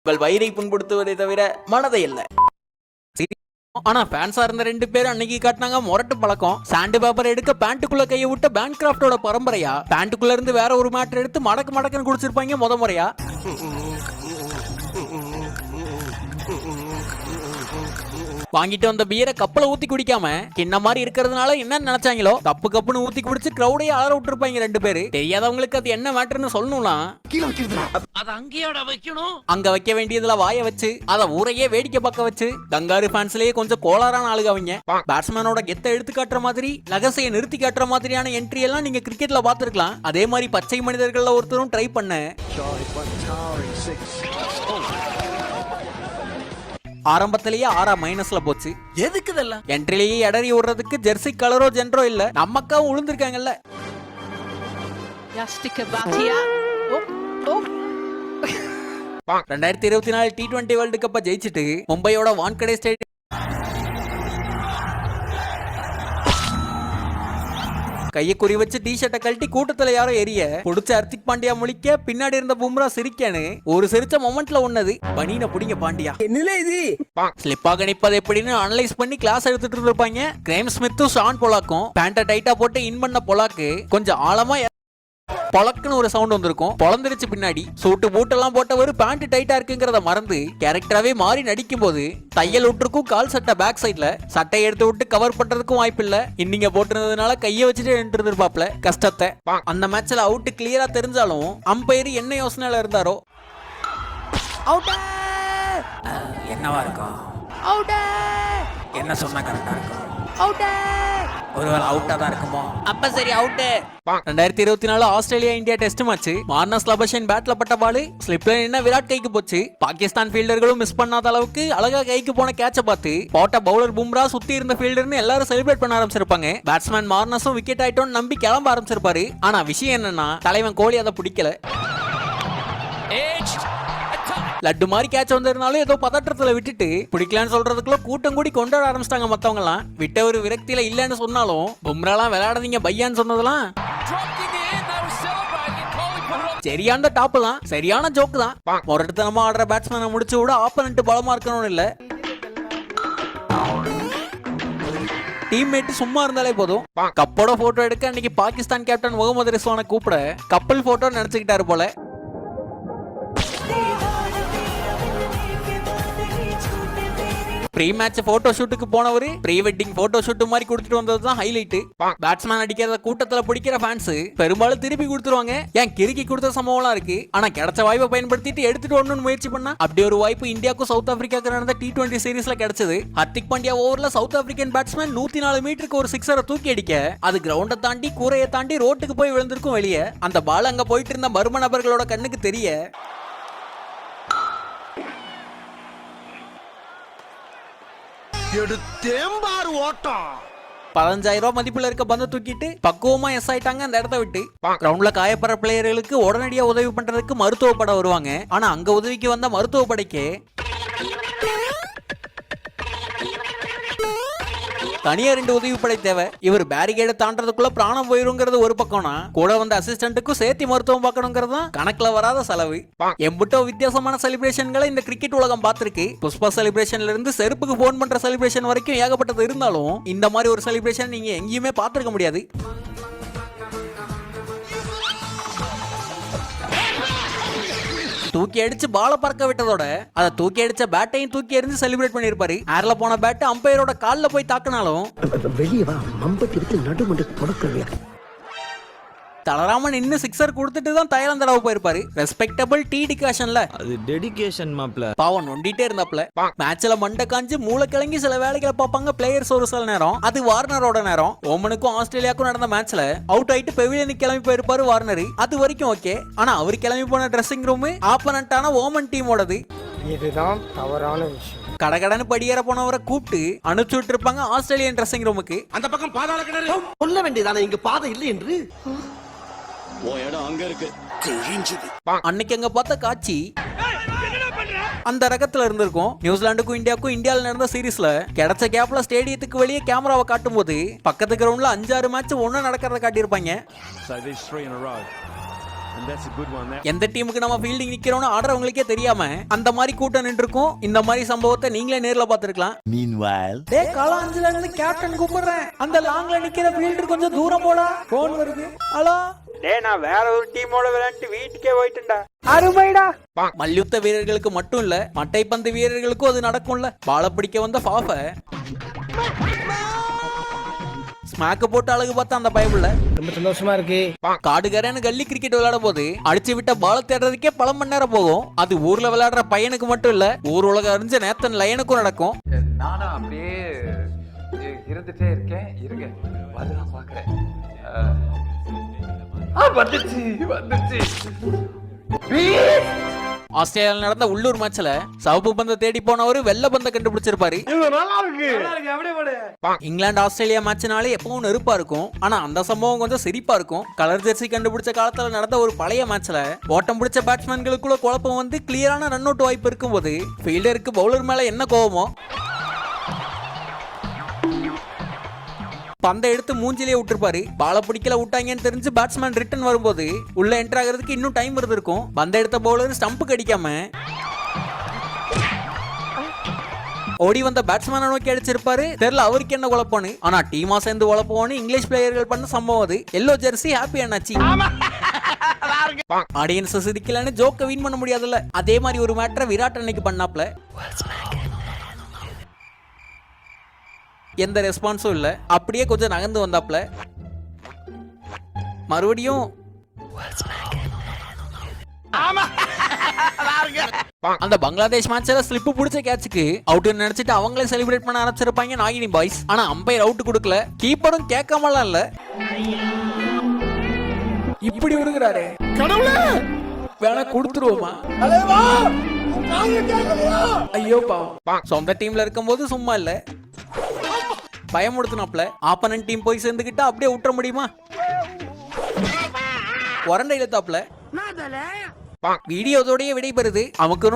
உங்கள் வயிறை புண்படுத்துவதை தவிர மனதை இல்லை. ஆனா ஃபேன்ஸா இருந்த 2 பேரும் அன்னைக்கு காட்டினாங்க மொரட்டு பழக்கம். சாண்டு பேப்பர் எடுக்க பேண்ட்டுக்குள்ள கையை விட்ட பேண்ட்கிராஃப்டோட பரம்பரையா, பேண்ட்டுக்குள்ள இருந்து வேற ஒரு மேட்டர் எடுத்து மடக்குன்னு குடிச்சிருப்பாங்க முறையா. வாங்கிட்டு வந்த பீரை கப்பல ஊத்தி குடிக்காம கிண்ண மாதிரி இருக்கிறதுனால என்ன நினைச்சாங்களோ கப்புன்னு ஊத்தி குடிச்சு கிரௌடையே அலற விட்டுருப்பாங்க 2 பேரு. தெரியாதவங்களுக்கு அது என்ன மேட்டர்னு சொல்லணும்னா அங்க வைக்க வேண்டியதுல வாய வச்சு அத ஊரையே வேடிக்கை பார்க்க வச்சு கங்காரு ஃபேன்ஸ்லயே கொஞ்சம் கோளாறான ஆளுங்க அவங்க. பேட்ஸ்மேனோட கெத்த எடுத்து காட்டுற மாதிரி லகசையை நிறுத்தி காட்டுற மாதிரியான என்ட்ரி எல்லாம் நீங்க கிரிக்கெட்ல பாத்துருக்கலாம். அதே மாதிரி பச்சை மனிதர்கள்ல ஒருத்தரும் ட்ரை பண்ண ஆரம்பத்திலேயே 6 போச்சு. எதுக்கு இதெல்லாம்? என்ட்ரிலேயே எடறி விடுறதுக்கு ஜெர்சி கலரோ ஜென்ரோ இல்ல, நம்மக்காவும் உளுந்திருக்காங்கல்ல. 2024 T20 வேர்ல்டு கப்பை ஜெயிச்சிட்டு மும்பையோட வான்கடே ஸ்டேடியம் கையை குறி வச்சு டி-ஷர்ட்டை கழட்டி கூட்டத்துல யாரோ எரிய புடிச்ச ஹர்திக் பாண்டியா முழிக்க பின்னாடி இருந்த பும்ரா சிரிக்கானு ஒரு சிரிச்ச மொமெண்ட்ல ஒன்னது பனீன புடிங்க பாண்டியா. என்ன இது ஸ்லிப்பாக நிப்பது எப்படின்னு அனலைஸ் பண்ணி கிளாஸ் எடுத்துட்டு இருப்பாங்க. கிரேம் ஸ்மித்தும் ஷான் பொலாக்கும் பேண்ட டைட்டா போட்டு இன் பண்ண பொலாக்கு கொஞ்சம் ஆழமா பொலக்குன்னு ஒரு சவுண்ட் வந்திருக்கும். பொழந்துருச்சு பின்னாடி. சூட்டு பூட்டெல்லாம் போட்டவர் பேண்ட் டைட்டா இருக்குங்கிறத மறந்து கேரக்டராவே மாறி நடிக்கும் போது தையல் விட்டுருக்கும் கால் சட்டை பேக் சைட்ல சட்டை எடுத்து விட்டு கவர் பண்றதுக்கும் வாய்ப்பு இல்ல. இன்னிங்க போட்டுறதுனால கையை வச்சுட்டு இருந்திருப்பாப்ல கஷ்டத்தை. அந்த மேட்ச்ல அவுட் கிளியரா தெரிஞ்சாலும் அம்பையர் என்ன யோசனையில இருந்தாரோ என்னவா இருக்கும் என்ன சொன்னா கரெக்டா இருக்கும் ஒருவேளை அவுட்டா தான் இருக்குமோ அப்ப சரி out. 2024 Australia India test match Marnus Labuschagne பேட்ல பட்ட பால் ஸ்லிப்ல நின்ன விராட் கைக்கு போச்சு. பாகிஸ்தான் ஃபீல்டர்களும் மிஸ் பண்ணாத அளவுக்கு அழகா கைக்கு போன கேட்ச பார்த்து போட்ட பவுலர் பும்ரா சுத்தி இருந்த ஃபீல்டர்னு எல்லாரும் செலிப்ரேட் பண்ண ஆரம்பிச்சிருப்பாங்க. பேட்ஸ்மேன் மார்னஸும் விக்கெட் ஆயிட்டோன்னு நம்பி கிளம்ப ஆரம்பிச்சிருப்பாரு. ஆனா விஷயம் என்னன்னா தலைவன் கோலி அதை பிடிக்கல. லட்டு மாதிரி கேட்ச் வந்திருந்தாலும் ஏதோ பதற்றத்துல விட்டுட்டு பிடிக்கலான்னு சொல்றதுக்குள்ள கூட்டம் கூடி கொண்டாட ஆரம்பிச்சிட்டாங்க மத்தவங்க எல்லாம். விட்ட ஒரு விரக்தியில இல்லன்னு சொன்னாலும் பும்ராலாம் விளையாடாதீங்க பையான்னு சொன்னதெல்லாம் சரியான டாப் தான், சரியான ஜோக்கு தான். முரட்டுத்தனமா ஆடுற பேட்ஸ்மேனை முடிச்சு விட ஆப்பனன்ட் பலமா இருக்கணும்னு இல்ல, டீம்மேட் சும்மா இருந்தாலே போதும். கப்போட போட்டோ எடுக்க அன்னைக்கு பாகிஸ்தான் கேப்டன் முகமது ரிஸ்வானை கூப்பிட கப்பல் போட்டோ நினைச்சுக்கிட்டாரு போல. ப்ரீ மேட்ச் போட்டோ ஷூட்டுக்கு போனவரு ப்ரீ வெட்டிங் போட்டோ ஷூட் மாதிரி கொடுத்துட்டு வந்ததுதான் ஹைலைட். பேட்ஸ்மேன் அடிக்கிறத கூட்டத்துல பிடிக்கிற ஃபேன்ஸ் பெரும்பாலும் திருப்பி கொடுத்துருவாங்க. ஏன் கிறுக்கி கொடுத்த சம்பவம்லாம் இருக்கு. ஆனா கிடைச்ச வாய்ப்பை பயன்படுத்திட்டு எடுத்துட்டு வரணும்னு முயற்சி பண்ணா அப்படி ஒரு வாய்ப்பு இந்தியாவுக்கும் சவுத் ஆப்பிரிக்காவுக்கு நடந்த T20 சீரீஸ்ல கிடைச்சது. ஹர்திக் பாண்டியா ஓவர்ல சவுத் ஆப்பிரிக்கன் பேட்ஸ்மேன் 104 மீட்டருக்கு ஒரு சிக்ஸரை தூக்கி அடிக்க அது கிரவுண்டை தாண்டி கூரையை தாண்டி ரோட்டுக்கு போய் விழுந்திருக்கும் வெளியே. அந்த பால் அங்க போயிட்டு இருந்த மர்ம நபர்களோட கண்ணுக்கு தெரிய எடுத்தேம்பார் ஓட்டம் 15,000 ரூபாய் மதிப்புல இருக்க பந்த தூக்கிட்டு பக்குவமா எஸ் ஆயிட்டாங்க அந்த இடத்த விட்டு. கிரவுண்ட்ல காயப்படுற பிளேயர்களுக்கு உடனடியா உதவி பண்றதுக்கு மருத்துவ படை வருவாங்க. ஆனா அங்க உதவிக்கு வந்த மருத்துவ படைக்கு தனியா 2 உதவி படை தேவை. இவர் பேரிகேட தாண்டறதுக்குள்ள பிராணம் போயிருங்கிறது ஒரு பக்கம்னா கூட வந்த அசிஸ்டன்ட்டுக்கும் சேர்த்து மருத்துவம் பார்க்கணுங்கிறது தான் கணக்குல வராத செலவு. எம்புட்டோ வித்தியாசமான செலிப்ரேஷன்களை இந்த கிரிக்கெட் உலகம் பார்த்திருக்கு. புஷ்பா செலிப்ரேஷன்ல இருந்து செருப்புக்கு போன் பண்ற செலிப்ரேஷன் வரைக்கும் ஏகப்பட்டது இருந்தாலும் இந்த மாதிரி ஒரு செலிப்ரேஷன் நீங்க எங்கேயுமே பார்த்திருக்க முடியாது. தூக்கி அடிச்சு பால பறக்க விட்டதோட அதை தூக்கி அடிச்ச பேட்டையும் தூக்கி எறிஞ்சு செலிப்ரேட் பண்ணிருப்பாரு. ஏர்ல போன பேட் அம்பையரோட கால்ல போய் தாக்குனாலும் வெளியே வா மம்பட்டி விட்டு நடுமண்டு தொடக்கலையா தளராம நின்னு சிக்ஸர் கொடுத்துட்டு தான் தைலம் தடவை போயிருப்பாரு. ரெஸ்பெக்டபிள் டீ டிகாஷன்ல அது டெடிகேஷன் மாப்ள. பாவம் நொண்டிட்டே இருந்தாப்ல. மேட்ச்ல மண்டை காஞ்சு மூளை கிளங்கி சில வேலைகளை பார்ப்பாங்க பிளேயர்ஸ் ஒரு சில நேரம். அது வார்னரோட நேரம். ஓமனுக்கும் ஆஸ்திரேலியாவுக்கும் நடந்த மேட்ச்ல அவுட் ஆயிட்டு பெவிலியனுக்கு கிளம்பி போயிருப்பாரு வார்னர். அது வரைக்கும் ஓகே. ஆனா அவர் கிளம்பி போன ட்ரெஸ்ஸிங் ரூம் ஆப்பனண்டான ஓமன் டீமோடது. இதுதான் தவறான விஷயம். கடகடன்னு படியேற போனவரை கூப்பிட்டு அனுப்பிச்சு விட்டு இருப்பாங்க ஆஸ்திரேலியன் ட்ரெஸ்ஸிங் ரூமுக்கு. அந்த பக்கம் பாதாள கிணறு சொல்ல வேண்டியதானே இங்க பாதை இல்லை என்று. அன்னைக்கு அங்க பார்த்த காட்சி அந்த ரகத்துல இருந்திருக்கும். நியூசிலாந்துக்கும் இந்தியாவுக்கும் இந்தியாவில் நடந்த சீரீஸ்ல கிடைச்ச கேப்ல ஸ்டேடியத்துக்கு வெளியே கேமராவை காட்டும் போது பக்கத்து கிரவுண்ட்ல 5-6 மேட்ச் ஒண்ணு நடக்கிறத காட்டியிருப்பாங்க. எந்த டீமுக்கு நம்ம ஃபீல்டிங் நிக்கிறோம்னு ஆடுறவங்களுக்கே தெரியாம அந்த மாதிரி கூட்டம் நின்று இருக்கும். இந்த மாதிரி சம்பவத்தை நீங்களே நேர்ல பாத்துருக்கலாம். Meanwhile, டேய் காலம் 5ல இருந்து கேப்டன் கூப்பிடுறேன். அந்த லாங்ல நிக்கிற ஃபீல்டர் கொஞ்சம் தூரம் போடா. போன் வருது. ஹலோ டேய் நான் வேற ஒரு டீமோட விளையாண்டு வீட்டுக்கே போயிட்டேன்டா. அருமைடா. மல்யுத்த வீரர்களுக்கு மட்டும் இல்ல மட்டைப்பந்து வீரர்களுக்கும் அது நடக்கும்ல. பால பிடிக்க வந்த ஃபாஃப ஸ்மாக்க போட்டு அழகு பார்த்த அந்த பயபுள்ள ரொம்ப சந்தோஷமா இருக்கு. காடுகரன்னு கல்லி கிரிக்கெட் விளையாட போது அடிச்சு விட்ட பால தேடுறதுக்கே பல மணி நேரம் போகும். அது ஊர்ல விளையாடுற பையனுக்கு மட்டும் இல்ல ஊர் உலக அறிஞ்ச நேத்தன் லயனுக்கும் நடக்கும். நானும் அப்படியே இருந்துட்டே இருக்கேன். இருங்க வரலாம் பாக்குறேன். வந்துச்சு ஆஸ்திரேலியால நடந்த உள்ளூர் மேட்ச்ல சவப்பு பந்தை தேடி போனவரு வெள்ளை பந்தை கண்டுபிடிச்சிருப்பாரு. இங்கிலாந்து ஆஸ்திரேலியா மேட்ச்னாலே எப்பவும் நெருப்பா இருக்கும். ஆனா அந்த சம்பவம் கொஞ்சம் சிரிப்பா இருக்கும். கலர் ஜெர்சி கண்டுபிடிச்ச காலத்துல நடந்த ஒரு பழைய மேட்ச்ல ஓட்டம் பிடிச்ச பேட்ஸ்மேன்களுக்குள்ள குழப்பம் வந்து கிளியரான ரன் அவுட் வாய்ப்பு இருக்கும் போது ஃபீல்டருக்கு பவுலர் மேல என்ன கோவமோ பந்தை எடுத்து மூஞ்சிலே விட்டுருப்பாரு. பால பிடிக்கல விட்டாங்கன்னு தெரிஞ்சு பேட்ஸ்மேன் ரிட்டர்ன் வரும்போது உள்ள என்டர் ஆகிறதுக்கு இன்னும் டைம் இருந்திருக்கும். பந்தை எடுத்த பவுலர் ஸ்டம்புக்கு அடிக்காம ஓடி வந்த பேட்ஸ்மேனை நோக்கி அடிச்சிருப்பாரு. தெரியல அவருக்கு என்ன குழப்பம்னு. ஆனா டீமா சேர்ந்து குழப்பம்னு இங்கிலீஷ் பிளேயர்கள் பண்ண சம்பவம் அது. எல்லோ ஜெர்சி ஹாப்பி ஆனாச்சு. ஆடியன்ஸ் சிரிக்கலன்னு ஜோக்க வின் பண்ண முடியாதுல்ல. அதே மாதிரி ஒரு மேட்டரை விராட் அன்னைக்கு பண்ணாப்ல. எந்த ரெஸ்பான்ஸும் இல்ல. அப்படியே கொஞ்சம் நகர்ந்து வந்தாப்ல. மறுபடியும் அந்த பங்களாதேஷ் மேட்ச்ல ஸ்லிப் புடிச்ச கேட்சுக்கு அவுட் நினைச்சிட்டு அவங்களே செலிப்ரேட் பண்ண ஆரம்பிச்சிருப்பாங்க நாகினி பாய்ஸ். ஆனா அம்பையர் அவுட் கொடுக்கல. கீப்பரும் கேட்காமலாம் இல்ல. இப்படி விடுகிறாரு கடவுளே. வேணா கொடுத்துருவோமா? ஐயோ பாவம். சொந்த டீம்ல இருக்கும்போது சும்மா இல்ல பயமுடுத்தினாப்ல. ஆப்பனன்ட் டீம் போய் சேர்ந்துக்கிட்டா அப்படியே விட்டுற முடியுமா? உரண்டை இழுத்தாப்ல. வீடியோதோடய விடைபெறுது. நமக்கு